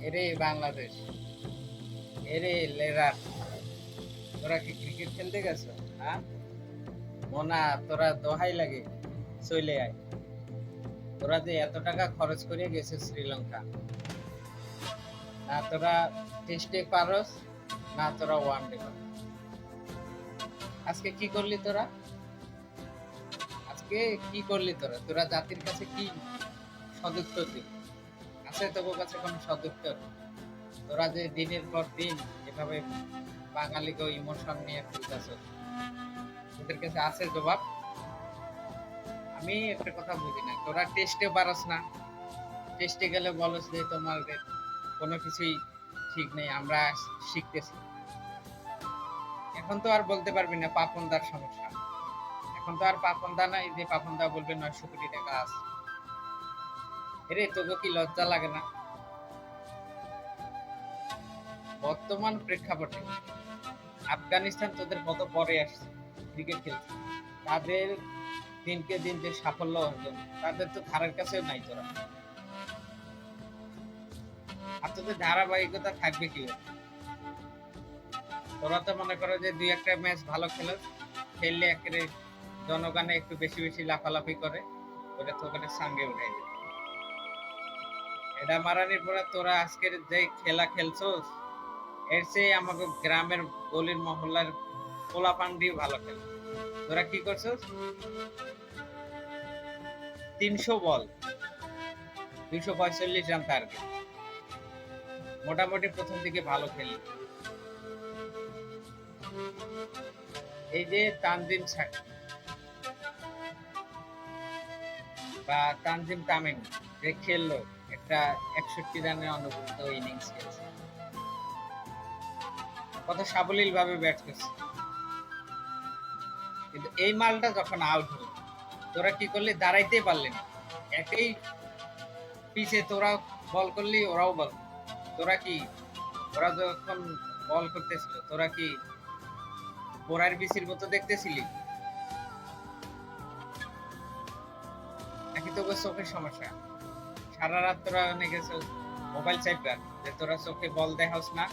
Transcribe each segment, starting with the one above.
এরে বাংলাদেশ, এরে লেরার, তোরা কি ক্রিকেট খেলতে গেছো? হ্যাঁ, মোনা, তোরা দোহাই লাগে, চলে আয়। তোরা যে এত টাকা খরচ করে গেছে শ্রীলঙ্কা, না তোরা টেস্টে পারস, না তোরা ওয়ান ডে পারস। আজকে কি করলি তোরা? আজকে কি করলি তোরা? তোরা জাতির কাছে কি সদুত্তর দিবি? আছে তোর কাছে কোনো সদুত্তর? তোরা যে দিনের পর দিন এভাবে বাঙালিকে ইমোশন নিয়ে খেলতেছ, তোদের কাছে আছে জবাব? আমি একটা কথা বুঝি না, তোরা টেস্টে পারস না, টেস্টে গেলে বলস যে তোমাদের কোনো কিছুই ঠিক নেই, আমরা শিখতেছি। এখন তো আর বলতে পারবি না পাপনদার সমস্যা, এখন তো আর পাপনদা নাই যে পাপনদা বলবে 900 কোটি টাকা আছে। এরে তোকে কি লজ্জা লাগে না? বর্তমান প্রেক্ষাপটে আফগানিস্তান তোদের কত পরে আসছে ক্রিকেট খেলছে, তাদের দিনকে দিন যে সাফল্য অর্জন, তাদের তো ধারের কাছেও নাই তোরা। আর তোদের ধারাবাহিকতা থাকবে কি? তোরা তো মনে করো যে দুই একটা ম্যাচ ভালো খেললে একেবারে জনগণে একটু বেশি বেশি লাফালাফি করে, ওটা তোকে সঙ্গে উঠাই দেবে। এটা মারানির পরে তোরা আজকের যে খেলা খেলছোস, এর চেয়ে আমাকে গ্রামের গলির মহল্লার পোলাপান দিয়ে ভালো খেলে। তোরা কি করছোস? 300 বল, 245 রান টার্গেট, মোটামুটি প্রথম দিকে ভালো খেলি। এই যে তানজিম বা তানজিম তামিম যে খেললো একটা 61 রানের অনুপস্থিত ইনিংস খেলছে, কত সাবলীল ভাবে ব্যাট করছে। কিন্তু এই মালটা যখন আউট হলো, তোরা কি করলি? দাঁড়াইতে পারলি না, একই পিছে তোরা বল করলি, ওরাও বল। তোরা কি, ওরা যখন বল করতেছিল তোরা কি বোরার বিসির মতো দেখতেছিলি, নাকি তোকে চোখের সমস্যা? সারা রাত তোরা অনেকে মোবাইল চাইবা যে তোরা চোখে বল দেখাস না?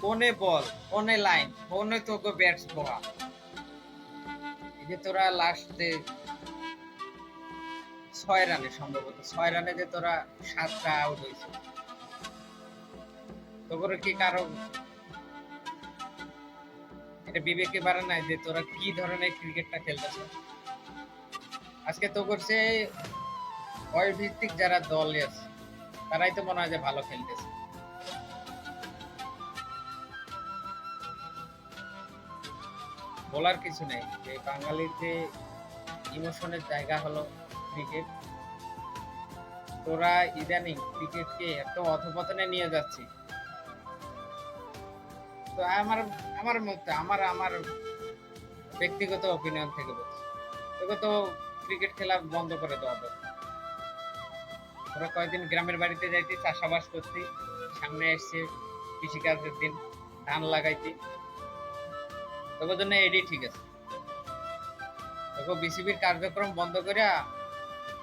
কোনে বল, কোনে লাইন, কোনে তোকে ব্যাটস বোয়া। এই যে তোরা লাস্ট যে 6 রানে, সম্ভবত 6 রানে যে তোরা 7টা আউট হয়েছে, তোর কি কারো এটা বিবেকে পারে নাই যে তোরা কি ধরনের ক্রিকেটটা খেলতেছ? আজকে তো করছে ওই ভিত্তিক যারা দল আছে, তারাই তো মনে হয় যে ভালো খেলতেছে। বলার কিছু নেই যে বাঙালির যে ইমোশনের জায়গা হলো ক্রিকেট, তোরা ইদানিং ক্রিকেটকে এত অধপতনে নিয়ে যাচ্ছি। তো আমার আমার মতে, আমার আমার ব্যক্তিগত অপিনিয়ন থেকে বলছি, তোকে তো ক্রিকেট খেলা বন্ধ করে দেওয়া দরকার। ওরা কয়েকদিন গ্রামের বাড়িতে যাইতে, চাষাবাস করতে, সামনে এসছে কৃষিকাজের দিন, ধান লাগাইতে, তোর জন্য এডি ঠিক আছে। তোকে বিসিবির কার্যক্রম বন্ধ করে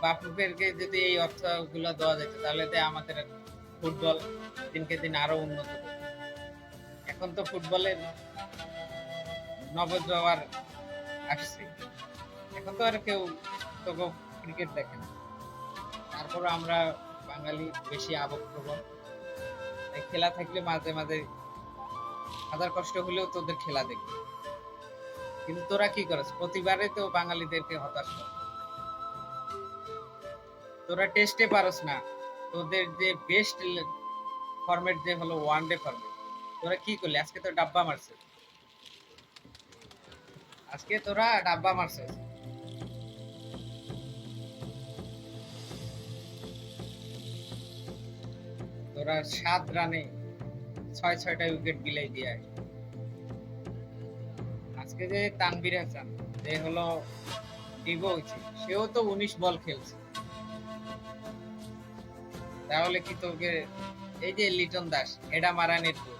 বাফুফেরকে যদি এই অর্থগুলো দেওয়া যেত, তাহলে আমাদের ফুটবল দিনকে দিন আরো উন্নত হবে। এখন তো ফুটবলের নবজোয়ার আসছে, এখন তো আর কেউ তোকে ক্রিকেট দেখে না। তারপর আমরা বাঙালি বেশি আবেগপ্রবণ, তাই খেলা থাকলে মাঝে মাঝে হাজার কষ্ট হলেও তোদের খেলা দেখবে। কিন্তু তোরা কি করছ? প্রতিবারে তো বাঙালিদেরকে হতাশ কর। তোরা টেস্টে পারস না, তোদের যে বেস্ট ফরম্যাট যে হলো ওয়ান ডে ফরম্যাট, তোরা কি করলি? আজকে তো ডাব্বা মারছে, আজকে তোরা ডাব্বা মারছে। তোরা 7 রানে 6-6টা উইকেট বিলাই দিয়ে। আজকে যে তানভীর হাসান যে হলো ডিগো হয়েছে, সেও তো 19 বল খেলছে। তাহলে কি তোকে এই যে লিটন দাস, এটা মারানির তো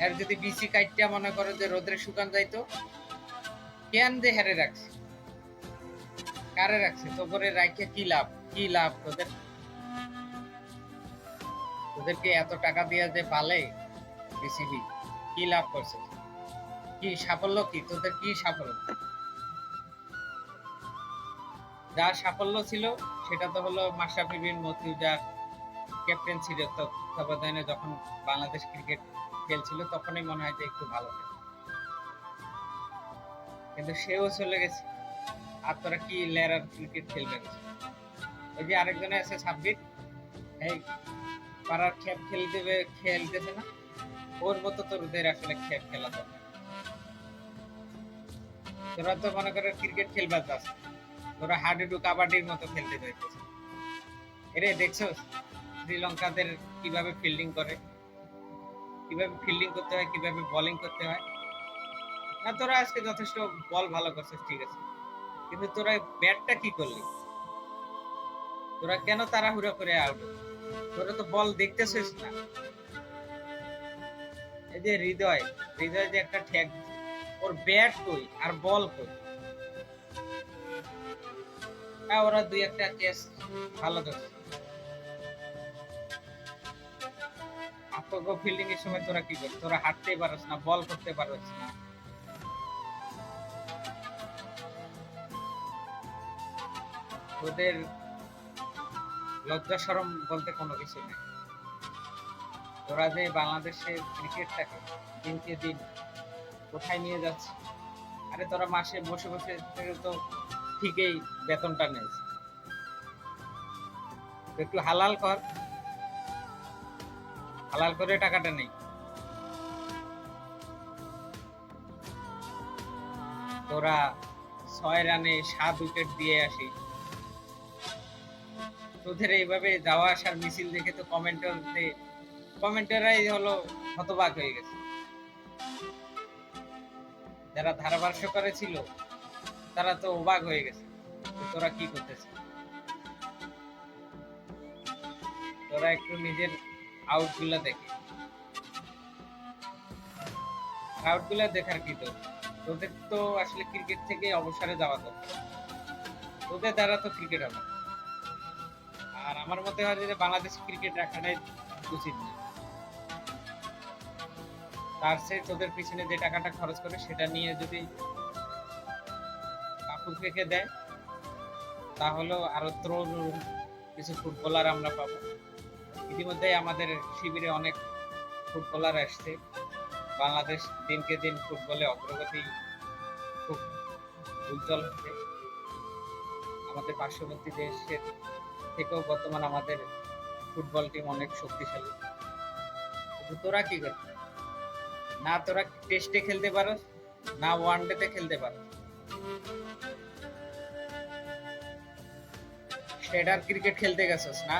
এর যদি বিসি কাইটটা মনে করো যে রোদ্রে শুকান যাইতো, কেন যে হেরে রাখছে? কারে রাখছে? তো করে রাখে কি লাভ? কি লাভ তোদের? তোদেরকে এত টাকা দিয়ে যে পালে বিসিবি, কি লাভ করছে? কি সাফল্য? কি তোদের কি সাফল্য? যা সাফল্য ছিল সেটা তো হলো মাশরাফি বিন মর্তুজার ক্যাপ্টেন ছিল তত্ত্বাবধানে, যখন বাংলাদেশ ক্রিকেট খেলছিল তখনই মনে হয় যে একটু ভালো খেলে, কিন্তু সেও চলে গেছে। আর তোরা কি লেরার ক্রিকেট খেলবে? ওই যে আরেকজনে আছে সাব্বির, এই পাড়ার খেপ খেলতেছে না, ওর মতো তোদের আসলে খেপ খেলা দরকার। তোরা তো মনে করে ক্রিকেট খেলবার যাস, তোরা হাডুডু কাবাডির মতো খেলতে যাইতেছে। এরে দেখছো শ্রীলঙ্কাদের কিভাবে ফিল্ডিং করে, কিভাবে ফিল্ডিং করতে হয়, কিভাবে বোলিং করতে হয়। না তোরা আজকে যথেষ্ট বল ভালো করছিস, ঠিক আছে, কিন্তু তোরা ব্যাটটা কি করলি? তোরা কেন তাড়াহুড়া করে আউট? তোরা তো বল দেখতেছিস না। এই যে হৃদয় যে একটা ঠ্যাক, ওর ব্যাট কই আর বল কই? হ্যাঁ, ওরা দুই একটা ক্যাচ ভালো ধরছে। ফিল্ডিং এর সময় তোরা কি করছিস? তোরা হাঁটতেই পারছ না, বল করতে পারছ না। তোদের লজ্জা শরম বলতে কোনো কিছু নেই। তোরা যে বাংলাদেশের ক্রিকেটটাকে দিনকে দিন কোথায় নিয়ে যাচ্ছে। আরে তোরা মাসে বসে বসে তো ঠিকই বেতনটা নেস, একটু হালাল কর, হালাল করে টাকাটা নেই। তোরা 6 রানে 7 উইকেট দিয়ে আসি, তোদের এইভাবে যাওয়া আসার মিছিল দেখে তো কমেন্টাররাই হলো হতবাক হয়ে গেছে। যারা ধারাভাষ্য করেছিল তারা তো অবাক হয়ে গেছে, তোরা কি করতেছিস। তোরা একটু নিজের আউটগুলো দেখে, আউটগুলো দেখার কি তোদের তো আসলে ক্রিকেট থেকে অবসরে যাওয়া দরকার, তোদের দ্বারা তো ক্রিকেট হবে। আর আমার মতে হয় যে বাংলাদেশ ক্রিকেট রাখাটাই উচিত না। তার চেয়ে তোদের পিছনে যে টাকাটা খরচ করে সেটা নিয়ে যদি বাফুফেকে দেয়, তাহলেও আরো তরুণ কিছু ফুটবলার আমরা পাবো। ইতিমধ্যে আমাদের শিবিরে অনেক ফুটবলার আসছে। বাংলাদেশ দিনকে দিন ফুটবলে অগ্রগতি খুব উজ্জ্বল হচ্ছে। আমাদের পার্শ্ববর্তী দেশের থেকেও বর্তমান আমাদের ফুটবল টিম অনেক শক্তিশালী। কিন্তু তোরা কি করছিস? না তোরা টেস্টে খেলতে পারো, না ওয়ানডেতে খেলতে পারো। সেটার ক্রিকেট খেলতে গেছিস না?